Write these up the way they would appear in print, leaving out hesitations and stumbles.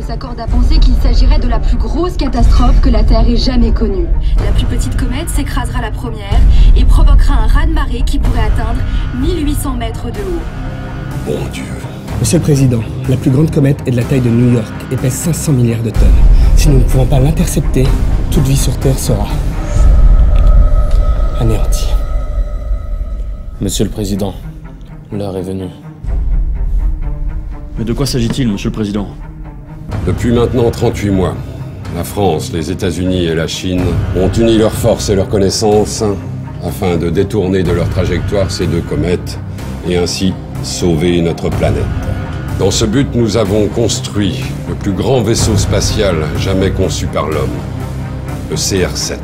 s'accorde à penser qu'il s'agirait de la plus grosse catastrophe que la Terre ait jamais connue. La plus petite comète s'écrasera la première et provoquera un raz-de-marée qui pourrait atteindre 1800 mètres de haut. Bon Dieu. Monsieur le Président, la plus grande comète est de la taille de New York et pèse 500 milliards de tonnes. Si nous ne pouvons pas l'intercepter, toute vie sur Terre sera anéantie. Monsieur le Président, l'heure est venue. Mais de quoi s'agit-il, Monsieur le Président? Depuis maintenant 38 mois, la France, les États-Unis et la Chine ont uni leurs forces et leurs connaissances afin de détourner de leur trajectoire ces deux comètes et ainsi sauver notre planète. Dans ce but, nous avons construit le plus grand vaisseau spatial jamais conçu par l'homme, le CR7.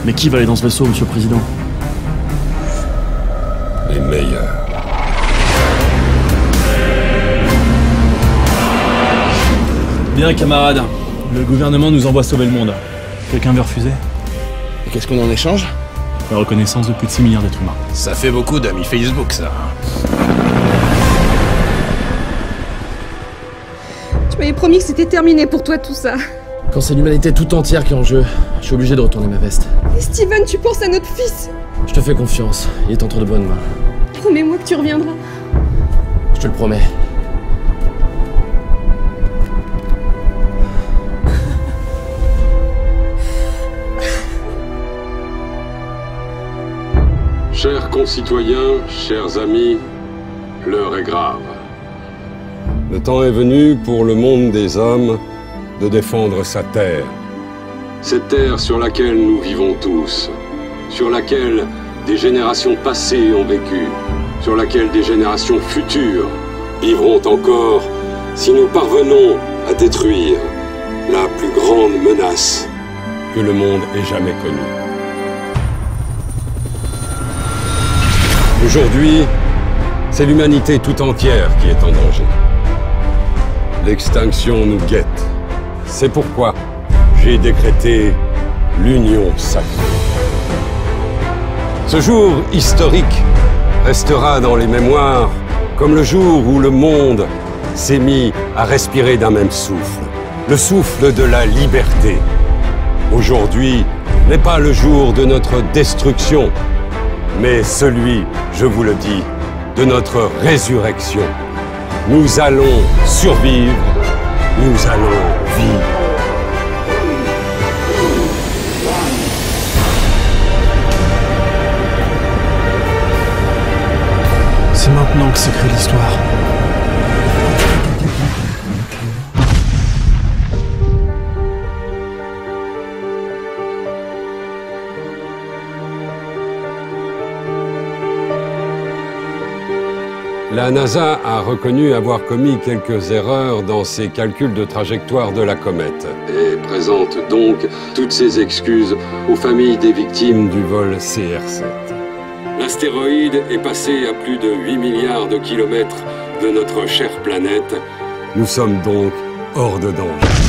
Mais qui va aller dans ce vaisseau, Monsieur le Président? Les meilleurs. Bien, camarades. Le gouvernement nous envoie sauver le monde. Quelqu'un veut refuser? Et qu'est-ce qu'on en échange? La reconnaissance de plus de 6 milliards d'êtres humains. Ça fait beaucoup d'amis Facebook, ça. Tu m'avais promis que c'était terminé pour toi tout ça. Quand c'est l'humanité tout entière qui est en jeu, je suis obligé de retourner ma veste. Et Steven, tu penses à notre fils? Je te fais confiance, il est entre de bonnes mains. Promets-moi que tu reviendras. Je te le promets. Chers concitoyens, chers amis, l'heure est grave. Le temps est venu pour le monde des hommes de défendre sa terre. Cette terre sur laquelle nous vivons tous, sur laquelle des générations passées ont vécu, sur laquelle des générations futures vivront encore si nous parvenons à détruire la plus grande menace que le monde ait jamais connue. Aujourd'hui, c'est l'humanité tout entière qui est en danger. L'extinction nous guette. C'est pourquoi j'ai décrété l'union sacrée. Ce jour historique restera dans les mémoires comme le jour où le monde s'est mis à respirer d'un même souffle. Le souffle de la liberté. Aujourd'hui n'est pas le jour de notre destruction, mais celui, je vous le dis, de notre résurrection. Nous allons survivre, nous allons vivre. C'est maintenant que s'écrit l'histoire. La NASA a reconnu avoir commis quelques erreurs dans ses calculs de trajectoire de la comète et présente donc toutes ses excuses aux familles des victimes du vol CR7. L'astéroïde est passé à plus de 8 milliards de kilomètres de notre chère planète. Nous sommes donc hors de danger.